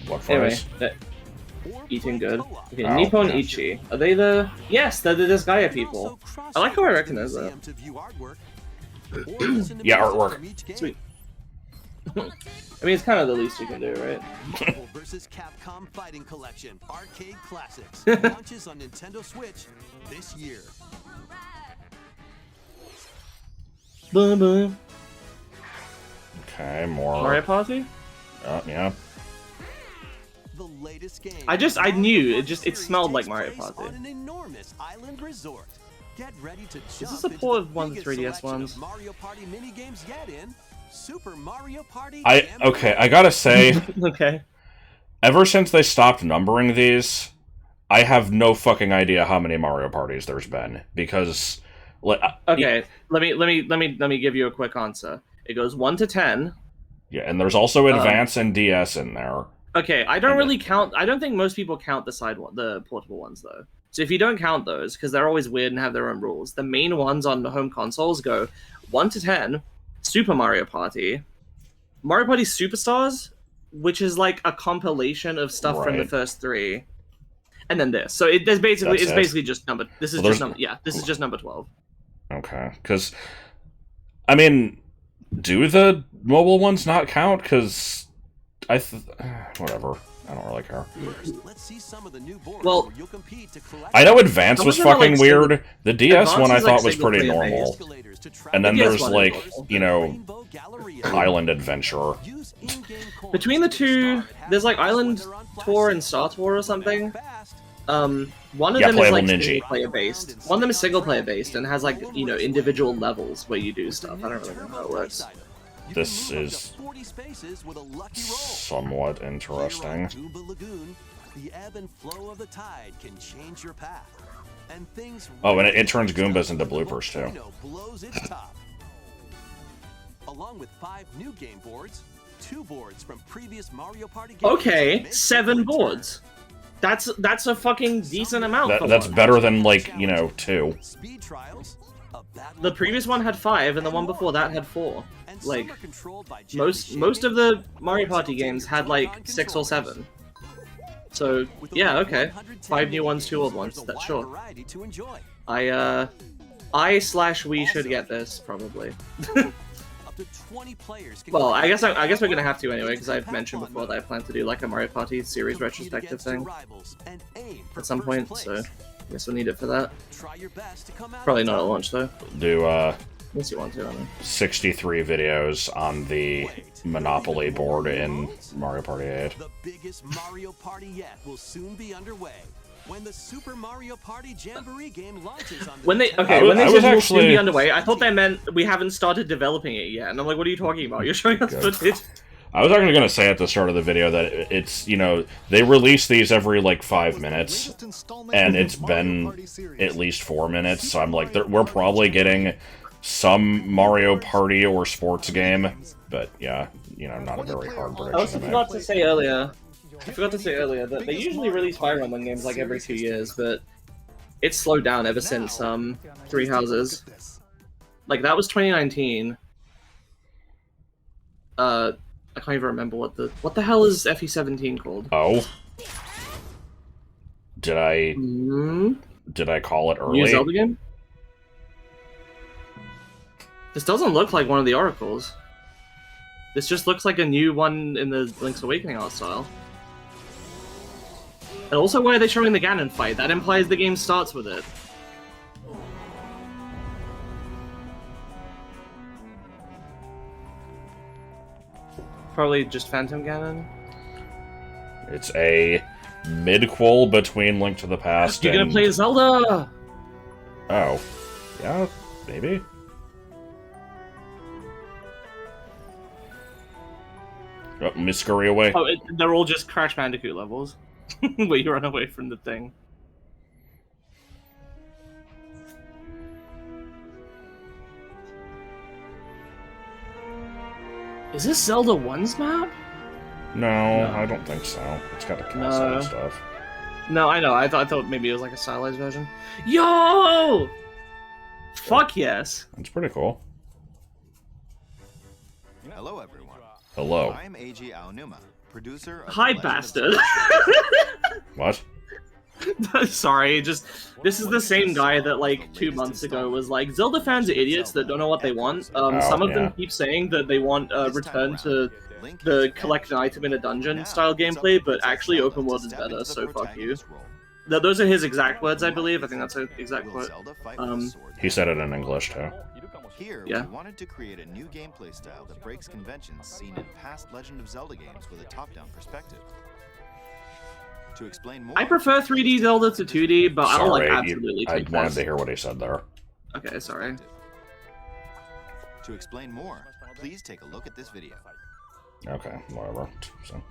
What Anyway, phrase? eating good. Okay, Oh, Nippon yeah. Ichi. Are they the... Yes, they're the Disgaea people. I like how I recognize that. Yeah, artwork. Sweet. I mean, it's kind of the least you can do, right? Marvel vs. Capcom Fighting Collection Arcade Classics launches on Nintendo Switch this year. Boom, boom. Okay, more. Mario Party? Yeah. The latest game. I knew, it smelled like Mario Party. On an enormous island resort. Get ready to jump this a into port the of one of the biggest 3DS selection ones? of Mario Party mini games yet in Super Mario Party. Okay, I gotta say, Okay. ever since they stopped numbering these, I have no fucking idea how many Mario parties there's been because, Okay, let me give you a quick answer. It goes 1 to 10. yeah, and there's also Advance and DS in there. Okay, I don't really count. I don't think most people count the portable ones though. So if you don't count those, because they're always weird and have their own rules, the main ones on the home consoles go 1 to 10, Super Mario Party, Mario Party Superstars, which is like a compilation of stuff from the Right. first 3, and then this. So it's That's basically just number. This is Well, just there's- number. Yeah, this is just number 12. Okay, because, I mean, do the mobile ones not count? Because whatever. I don't really care. Let's see some of the new boards Well, where you'll compete to collect I know Advance was Some of them are, fucking like, weird. The DS Advance one I is, like, thought was pretty single-player normal. escalators to travel And then The DS there's one is like, normal. Rainbow Galleria. Island Adventure. Use in-game coins Between the to two, start there's like having Island fun on Tour and Flash Star Tour or something. Fast. One of Yeah, them is playable like ninja. single player based. One of them is single player based and has like individual levels where you do stuff. I don't really know how it works. You This can move up is to 40 spaces with a lucky roll. somewhat interesting. Here on Goomba Lagoon, the ebb and flow of the tide can change your path. And things Oh, and it turns Goombas into bloopers, too. Volcano blows its top. Along with 5 new game boards, 2 boards from previous Mario Party games. Okay, make 7 your return. boards. That's a fucking decent amount. For That's one. better than, like, you know, 2. Speed trials, a battle The of previous one had 5, and the one before that had 4. and some Like are controlled by most of the Mario Party games had like 6 or 7. So yeah, okay, 5 new ones, 2 old ones. That's sure. variety to enjoy. I/we should get this probably. Up to 20 players can Well, I collect guess we're gonna have to anyway, into because the I've mentioned Pac-Man before that I mode. plan to do like a Mario Party series Compete retrospective against your thing rivals and aim for at some first point. place. So I guess we'll need it for that. Try your best to come out Probably on not at top. launch though. Do, Unless you want to, I don't know. 63 videos on the Monopoly board in Mario Party 8. The biggest Mario Party yet will soon be underway when the Super Mario Party Jamboree game launches on the When they Nintendo when they I said was we'll soon be actually- underway, I thought they meant we haven't started developing it yet, and I'm like, what are you talking about? You're showing us Good. footage. I was actually going to say at the start of the video that it's, you know, they release these every, like, 5 minutes, and it's been at least 4 minutes, so I'm like, we're probably getting some Mario Party or sports game, but yeah, you know, not a very hard I also prediction to forgot make. to say earlier. I forgot to say earlier that they usually release Fire Emblem games like every 2 years, but it's slowed down ever since Three Houses. Like that was 2019. I can't even remember what the hell is FE17 called. Oh? Did I call it New early? Zelda game? This doesn't look like one of the Oracles. This just looks like a new one in the Link's Awakening art style. And also, why are they showing the Ganon fight? That implies the game starts with it. Probably just Phantom Ganon. It's a midquel between Link to the Past You're and... gonna play Zelda! Oh. Yeah, maybe? Oh, Miss Scurry away. Oh, they're all just Crash Bandicoot levels. Where you run away from the thing. Is this Zelda 1's map? No, I don't think so. It's got a castle No. and stuff. No, I know. I thought maybe it was like a stylized version. Yo! Fuck yes. It's pretty cool. Hello, everyone. Hello. I'm Eiji Aonuma, producer of Hi, The Legend of bastard. What? Sorry, just this is the same guy that like 2 months ago was like, Zelda fans are idiots that don't know what they want. Some of yeah. them keep saying that they want a This time return around, to Link the is collect an item in a dungeon Now, style it's up gameplay, to but Princess actually Zelda open to world is step better, into the so fuck you. protagonist role. Those are his exact words, I believe. I think that's an exact Will quote. Zelda fight with a sword? He said it in English, too. Here, Yeah. we wanted to create a new gameplay style that breaks conventions seen in past Legend of Zelda games with a top-down perspective. To explain more, I prefer 3D Zelda to 2D, but I'll like Sorry, absolutely I take wanted this. to hear what he said there. Okay, sorry. To explain more, please take a look at this video. Okay, whatever. So,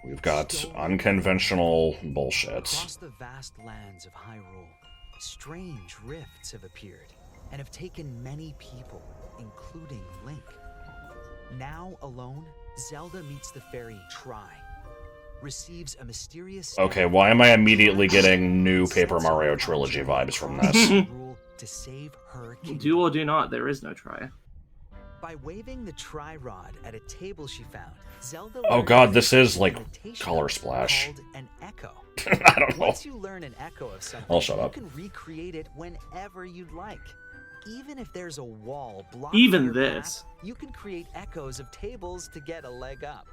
we've got unconventional bullshit. Across the vast lands of Hyrule, strange rifts have appeared and have taken many people, including Link. Now alone, Zelda meets the fairy Tri, receives a mysterious... Okay, why am I immediately getting new Paper Mario Trilogy vibes from this? rule to save her Do kingdom. or do not, there is no try. By waving the Tri-Rod at a table she found, Zelda Oh learned god, this is like imitation Color Splash. called an echo. I don't know. Once you learn an echo of something, I'll shut up. you can recreate it whenever you'd like. Even if there's a wall blocking Even your this. path, you can create echoes of tables to get a leg up.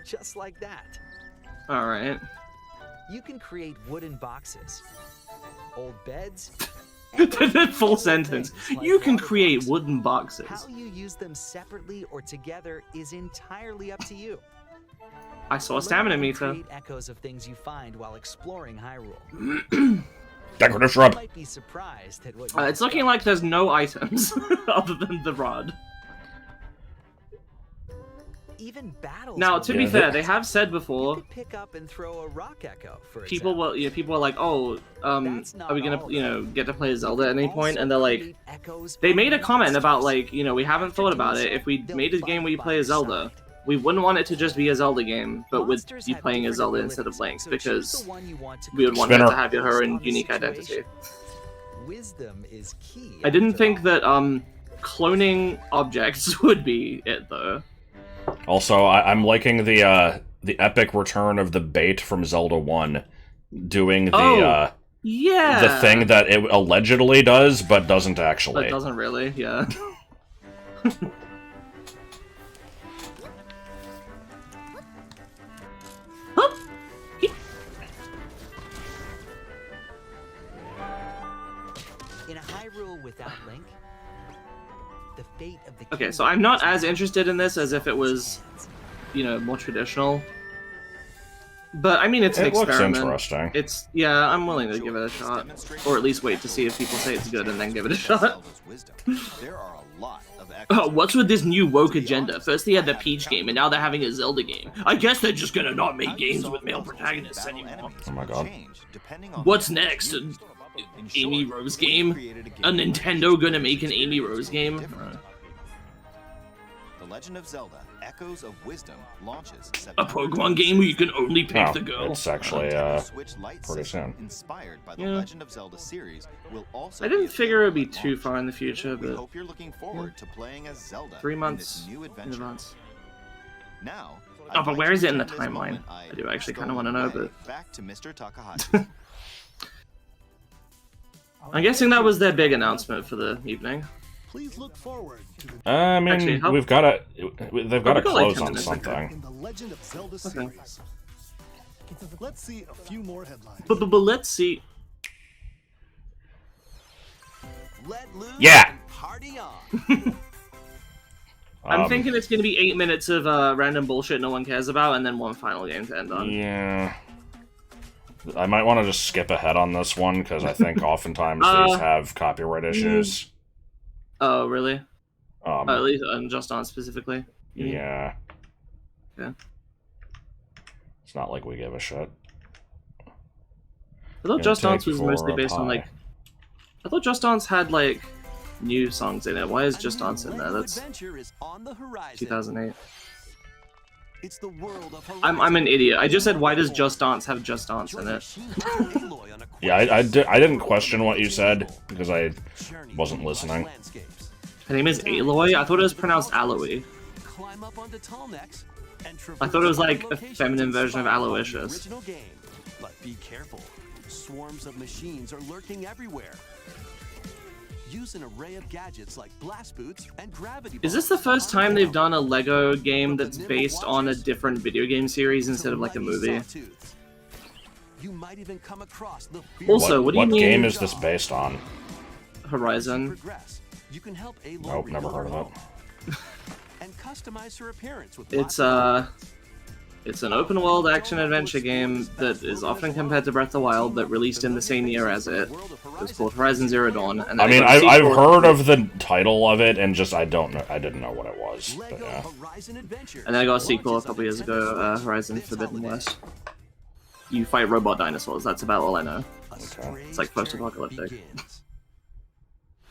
Just like that. Alright. You can create wooden boxes, old beds. Full sentence. You can create wooden boxes. How you use them separately or together is entirely up to you. I saw a stamina Learn and meter. create echoes of things you find while exploring Hyrule. Decorative shrub. You might be surprised at what It's looking like there's no items other than the rod. even battles. Now, to be fair, they have said before. You could pick up and throw a rock echo. For people will, people are like, oh, are we gonna, get to play Zelda at any point? And they're like, they made a comment about like, we haven't thought about it. If we made a game where you play a Zelda, we wouldn't want it to just be a Zelda game, but with you playing as Zelda instead of Link, because we would want that to have her own unique identity. Wisdom is key. I didn't think that cloning objects would be it though. Also, I'm liking the epic return of the bait from Zelda 1, doing the the thing that it allegedly does, but doesn't actually. But doesn't really, yeah. In a Hyrule without Link, the fate of the Okay, so I'm not as interested in this as if it was, more traditional. But I mean, it's an experiment. It looks interesting. It's I'm willing to give it a shot, or at least wait to see if people say it's good and then give it a shot. There are a lot of What's with this new woke agenda? First they had the Peach game, and now they're having a Zelda game. I guess they're just gonna not make games with male protagonists anymore. Oh my god. What's next? An Amy Rose game? A Nintendo gonna make an Amy Rose game? The Legend of Zelda: Echoes of Wisdom launches A Pokemon game where you can only pick the girl? It's actually Switch Lite pretty soon. inspired by the Legend of Zelda series will also I didn't figure it would be too far in the future, We but hope you're looking forward to playing as Zelda 3 in months this new in adventure. advance. Now, Oh, but where is it in the timeline? I do actually kind of want to know, but back to Mr. Takahashi. I'm guessing that was their big announcement for the evening. Please look forward to the I mean, Actually, they've got to got like close 10 on minutes, something. in the Legend of Zelda series. Let's see a few more headlines. But let's see. Let loose Yeah. and party on. I'm thinking it's going to be 8 minutes of random bullshit no one cares about, and then one final game to end on. Yeah. I might want to just skip ahead on this one, because I think oftentimes these have copyright issues. Oh, really? At least on Just Dance specifically. Yeah. Okay. It's not like we give a shit. I thought Just Dance was mostly based on like. I thought Just Dance had like new songs in it. Why is Just Dance in there? That's Adventure is on the horizon. 2008. It's the world of I'm an idiot. I just said why does Just Dance have Just Dance in it? Yeah, I didn't question what you said, because I wasn't listening. Her name is Aloy? I thought it was pronounced Aloy. Climb up onto tall necks and I thought it was like a feminine version of Aloysius. original game. But be careful. Swarms of machines are lurking everywhere. Use an array of gadgets like blast boots and gravity Is this the first time they've done a Lego game that's based on a different video game series instead of like a movie? You might even come across the Also, what do you mean? What game is this based on? Horizon. You can help Aloy Nope, never heard of it. and customize her appearance with It's an open world action adventure game that is often compared to Breath of the Wild, but released in the same year as it. It's called Horizon Zero Dawn. And I mean, I've heard of the title of it, and just I didn't know what it was. But yeah. And then I got a sequel a couple years ago, Horizon Forbidden West. You fight robot dinosaurs, that's about all I know. Okay. It's like post-apocalyptic.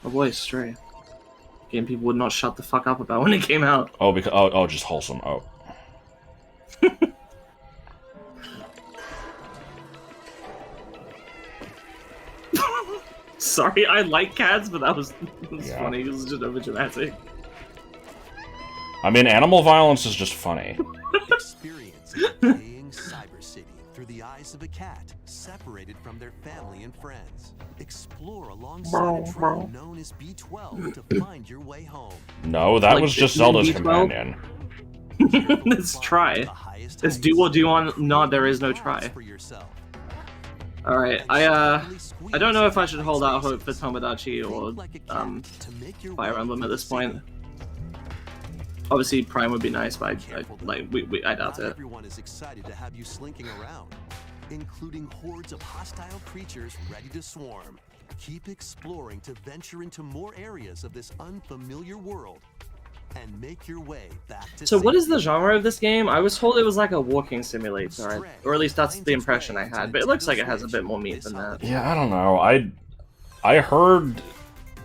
Oh boy, Stray. Game people would not shut the fuck up about when it came out. Oh, because just wholesome. Oh. Sorry, I like cats, but that was Yeah. funny. It was just over dramatic. I mean, animal violence is just funny. Experience a decaying cyber city through the eyes of a cat separated from their family and friends. Explore alongside a trail known as B12 to find your way home. No, that Like was just 15 Zelda's B12? companion. Let's try. Let's do what do you want? No, there is no try. Alright, I don't know if I should hold out hope for Tomodachi or Fire Emblem at this point. Obviously, Prime would be nice, but I doubt it. Everyone is excited to have you slinking around. including hordes of hostile creatures ready to swarm. Keep exploring to venture into more areas of this unfamiliar world and make your way back to So what is the safety. genre of this game? I was told it was like a walking simulator, or at least that's the impression I had, but it looks like it has a bit more meat than that. Yeah, I don't know. I heard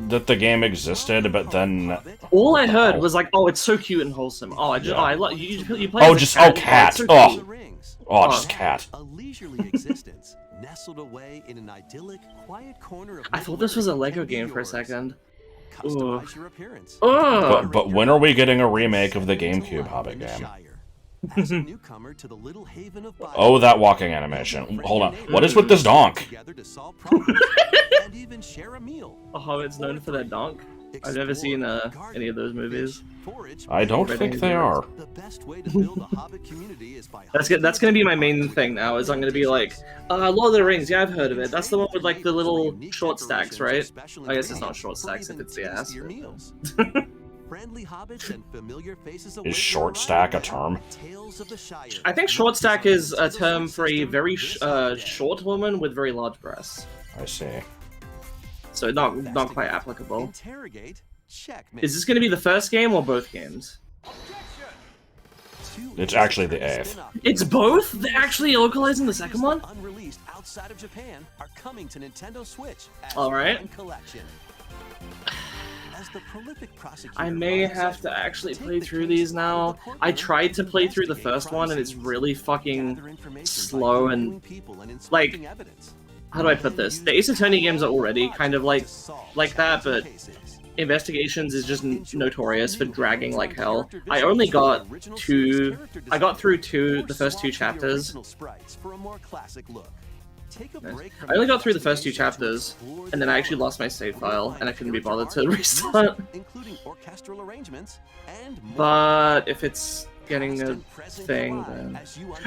that the game existed, but then All I heard was like, oh, it's so cute and wholesome. Oh, I love you play oh, as a just cat. cat. It's so Oh, cute. oh, just cat. A leisurely existence nestled away in an idyllic, quiet corner of I thought this was a Lego can be game for a yours. second. Customize your appearance. But when are we getting a remake of the GameCube Hobbit game? As a newcomer to the little haven of Oh, that walking animation. Hold on. What is with this donk? together to solve problems and even share a meal. A Hobbit's known for their donk. I've never seen any of those movies. I don't think they are. The best way to build a Hobbit community is by That's gonna be my main thing now. Is I'm gonna be like, Lord of the Rings. Yeah, I've heard of it. That's the one with like the little short stacks, right? I guess it's not short stacks if it's the ass. But... Friendly hobbits and familiar faces Is short stack a term? Tales of the Shire. I think short stack is a term for a very short woman with very large breasts. I see. So not quite applicable. Interrogate. Checkmate. Is this going to be the first game or both games? It's actually the 8th. It's both? They're actually localizing the second one? Unreleased outside of Japan are coming to Nintendo Switch as All right. one collection. As the prolific prosecutor I may runs have to his actually take play the through case these now. of the I courtroom tried to and play through the investigate first one and it's crime really fucking gather information by slow and interviewing people and like, inspecting evidence. how do I put this? The Ace Attorney games are already kind of like that, but Investigations is just notorious for dragging like hell. I only got through the first two chapters. I only got through the first two chapters, and then I actually lost my save file, and I couldn't be bothered to restart. But if it's getting a thing, then...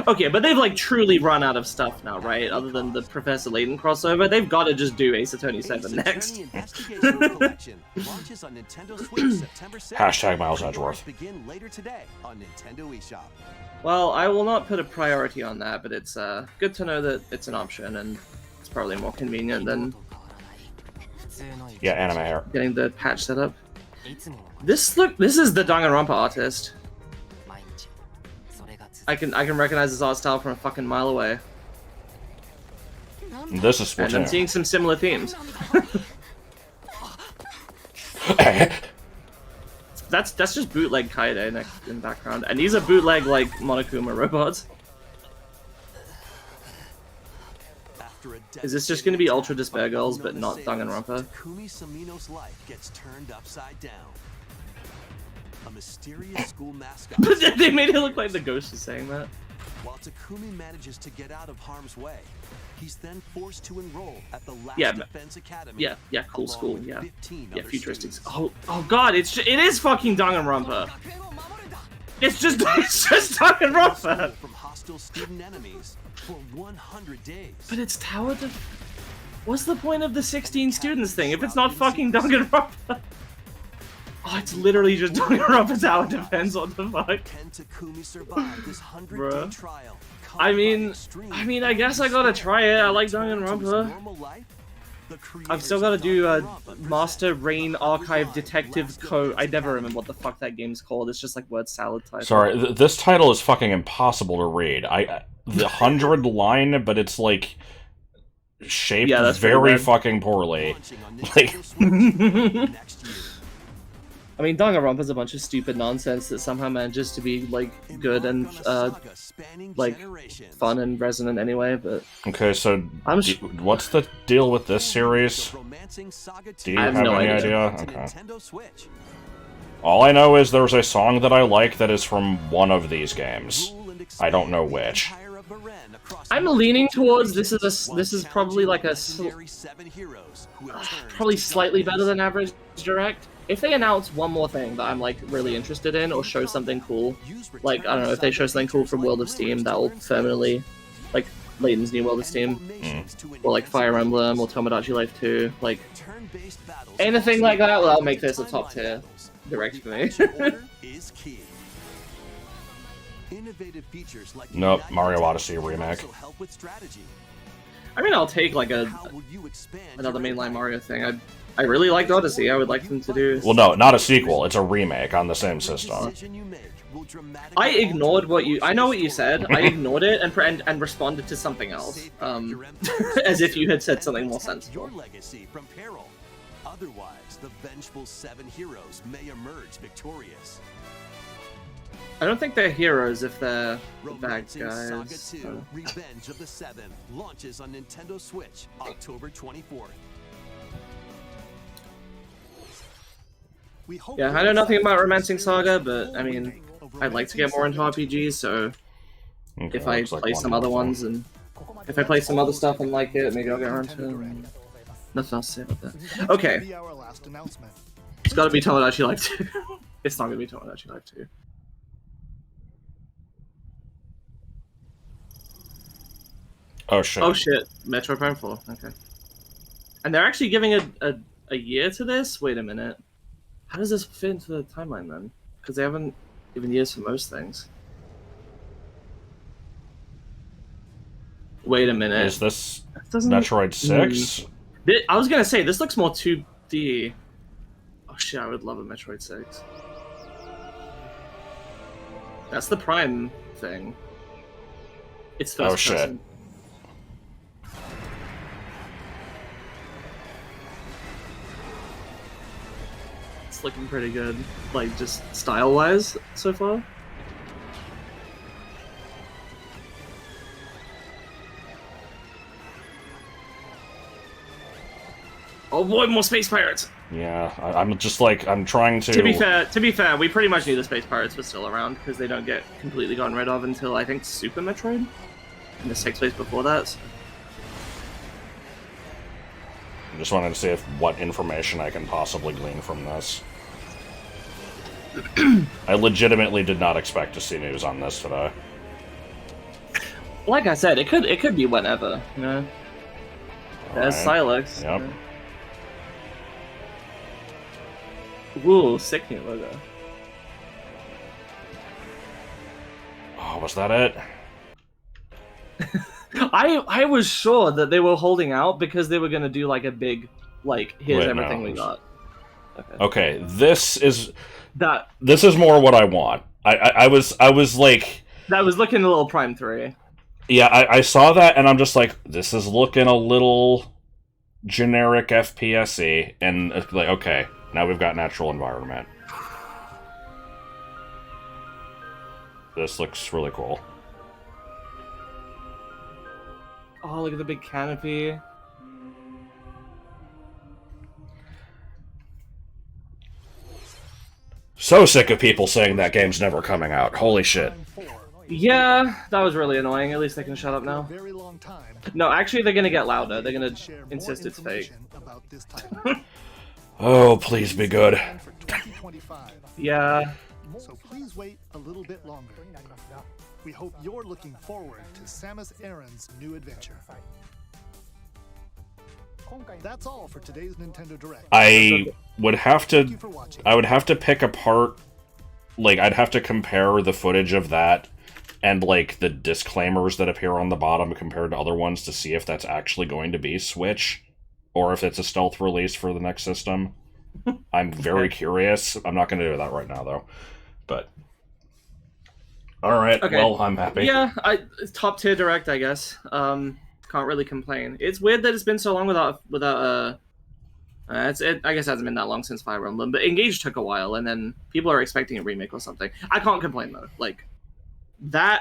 Okay, but they've like truly run out of stuff now, right? Other than the Professor Layton crossover, they've got to just do Ace Attorney 7 next. Hashtag Miles Edgeworth. Well, I will not put a priority on that, but it's good to know that it's an option, and it's probably more convenient than Yeah, anime hair. getting the patch set up. This is the Danganronpa artist. I can recognize his art style from a fucking mile away. This is And I'm Splatoon. seeing some similar themes. That's just bootleg Kaede in the background, and these are bootleg like Monokuma robots. Is this just going to be Ultra Despair Girls, but not Danganronpa? Takumi Samino's life gets turned upside down. A mysterious school mascot. They made it look like the ghost is saying that. While Takumi manages to get out of harm's way, he's then forced to enroll at the last Yeah, defense academy. Yeah, cool along school, with yeah. 15 Yeah, other futuristic. students. Oh god, it is fucking Danganronpa. It's just Danganronpa. From hostile student enemies for 100 days. But it's Tower What's the point of the 16 students thing if it's not fucking Danganronpa? Oh, it's literally just Danganronpa Tower Defense. What the fuck? Can Takumi survive this 100-day trial? I mean, I guess I gotta try it. I like Danganronpa. I've still gotta do Master Rain Archive Detective Code. I never remember what the fuck that game's called. It's just like word salad title. Sorry, this title is fucking impossible to read. The 100 line, but it's like shaped that's very bad. fucking poorly. Like, I mean, Danganronpa's a bunch of stupid nonsense that somehow manages to be like good and like fun and resonant anyway. But okay, so what's the deal with this series? Do you I have have no any idea. idea? Okay. All I know is there's a song that I like that is from one of these games. I don't know which. I'm leaning towards this is probably like a probably slightly better than average direct. If they announce one more thing that I'm like really interested in, or show something cool, like I don't know, if they show something cool from World of Steam that will permanently, like Layton's new World of Steam, or like Fire Emblem or Tomodachi Life 2, like anything like that, well, that'll make this a top tier direct for me. Innovative features like Nope, United Mario Tech Odyssey can remake. also help with strategy. I mean, I'll take like How will you expand another your mainline impact? Mario thing. I really liked Odyssey. I would like them to do. Well, no, not a sequel. It's a remake on the same system. Decision you make will dramatically I ignored alter what the you. course I know of what the you story. said. I ignored it and responded to something else. As if you had said something more Protect sensible. your legacy from peril. Otherwise, the vengeful 7 heroes may emerge victorious. I don't think they're heroes if they're the bad Romancing Saga guys. 2: Revenge of the Seven launches on Nintendo Switch October 24th. We hope Yeah, I know nothing about Romancing Saga, but I mean, I'd like to get more into RPGs. So Okay, if I looks like play one some more other thing. ones and if I play some other stuff and like it, maybe I'll get around to it. Nothing else to say about that. Okay, Be our last announcement. it's got to be Tomodachi Life 2. It's not gonna be Tomodachi Life 2. Oh shit. Oh shit, Metroid Prime 4. Okay. And they're actually giving a year to this? Wait a minute. How does this fit into the timeline then? Because they haven't given years for most things. Wait a minute. Is this That doesn't- Metroid 6? I was gonna say, this looks more 2D. Oh shit, I would love a Metroid 6. That's the Prime thing. It's first Oh, shit. person. It's looking pretty good, like just style-wise so far. Oh boy, more space pirates! Yeah, I'm just like, I'm trying to... To be fair, we pretty much knew the space pirates were still around because they don't get completely gotten rid of until I think Super Metroid, and this takes place before that. I just wanted to see what information I can possibly glean from this. I legitimately did not expect to see news on this today. Like I said, it could be whenever, you know. There's Alright. Silex. Yep. Ooh, sick new logo. Oh, was that it? I was sure that they were holding out because they were gonna do like a big, like, here's Wait, everything no. we got. Okay, this is That more what I want. I was like, that was looking a little Prime 3. yeah, I saw that and I'm just like, this is looking a little generic FPS-y, and it's like, okay, now we've got natural environment. This looks really cool. Oh, look at the big canopy. So sick of people saying that game's never coming out. Holy shit. Yeah, that was really annoying. At least they can shut up now. Very long time. No, actually, they're gonna get louder. They're gonna Share more insist it's fake. information about this title Oh, please be good. for 2025. Yeah. So please wait a little bit longer. We hope you're looking forward to Samus Aran's new adventure. That's all for today's Nintendo Direct. I would have Thank you to for watching. I would have to pick apart, like, I'd have to compare the footage of that and, like, the disclaimers that appear on the bottom compared to other ones to see if that's actually going to be Switch, or if it's a stealth release for the next system. I'm very curious. I'm not going to do that right now, though. But, alright, Okay. well, I'm happy. Yeah, top tier Direct, I guess. Can't really complain. It's weird that it's been so long without I guess it hasn't been that long since Fire Emblem, but Engage took a while, and then people are expecting a remake or something. I can't complain though. Like that.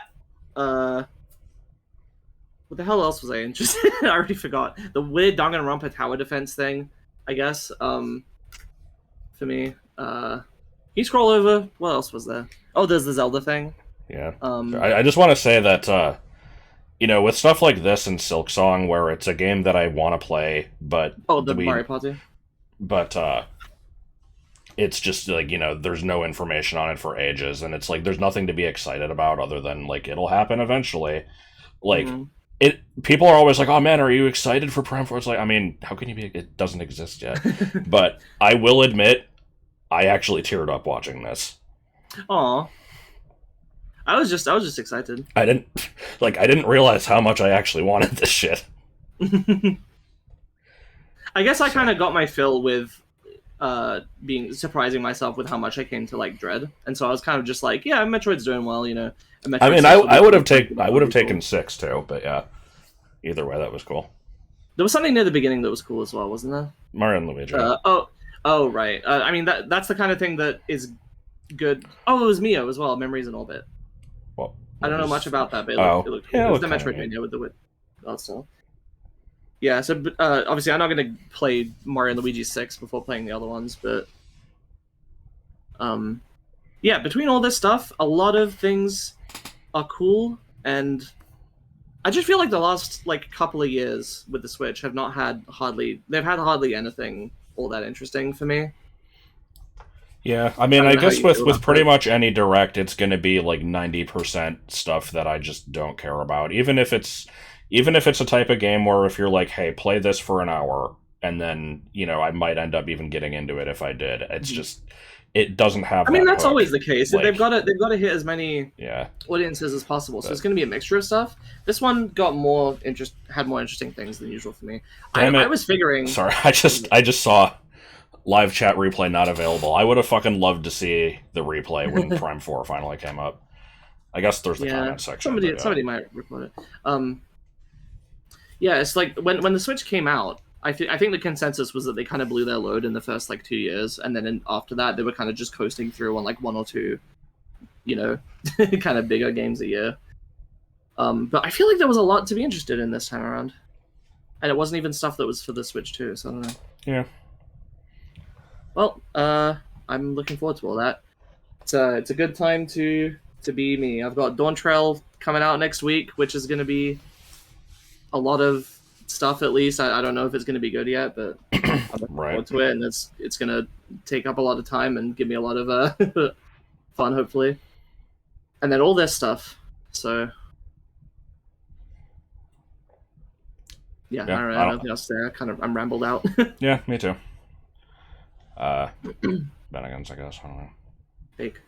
What the hell else was I interested in? I already forgot. The weird Danganronpa tower defense thing, I guess. For me, can you scroll over? What else was there? Oh, there's the Zelda thing. Yeah. I just want to say that, you know, with stuff like this and Silk Song, where it's a game that I want to play, but... The Mario Party? But, it's just, like, you know, there's no information on it for ages, and it's like, there's nothing to be excited about other than, like, it'll happen eventually. Like, people are always like, oh man, are you excited for Prime 4? It's like, I mean, how can you be... It doesn't exist yet. But I will admit, I actually teared up watching this. Aw. I was just excited. I didn't realize how much I actually wanted this shit. I guess I kind of got my fill with being surprising myself with how much I came to like dread, and so I was kind of just like, yeah, Metroid's doing well, you know. I mean, I would have taken 6 too, but yeah. Either way, that was cool. There was something near the beginning that was cool as well, wasn't there? Mario and Luigi. Oh, right. I mean, that's the kind of thing that is good. Oh, it was Mio as well. Memories in Orbit. Well, I don't know much about that, but it looked cool. Yeah, It was the Metroidvania with the art style. Yeah, so obviously I'm not going to play Mario and Luigi 6 before playing the other ones, but yeah, between all this stuff, a lot of things are cool, and I just feel like the last couple of years with the Switch have not had hardly anything all that interesting for me. Yeah, I mean, I guess with pretty much any Direct, it's going to be like 90% stuff that I just don't care about. Even if it's a type of game where if you're like, hey, play this for an hour, and then, you know, I might end up even getting into it if I did. It's just, it doesn't have. I mean, that's always the case. They've got to hit as many yeah audiences as possible. So it's going to be a mixture of stuff. This one got had more interesting things than usual for me. I was figuring. Sorry, I just saw live chat replay not available. I would have fucking loved to see the replay when Prime 4 finally came up. I guess there's the comment section. Somebody might report it. Yeah, it's like when the Switch came out, I think the consensus was that they kind of blew their load in the first 2 years, and then after that they were kind of just coasting through on one or two, you know, kind of bigger games a year. But I feel like there was a lot to be interested in this time around, and it wasn't even stuff that was for the Switch too. So I don't know. Yeah. Well, I'm looking forward to all that. It's a good time to be me. I've got Dawn Trail coming out next week, which is going to be a lot of stuff. At least I don't know if it's going to be good yet, but I'm looking forward to it, and it's going to take up a lot of time and give me a lot of fun, hopefully. And then all this stuff. So yeah, I don't know anything else there. I'm rambled out. Yeah, me too. Bennigan's, I guess. I don't know. Fake.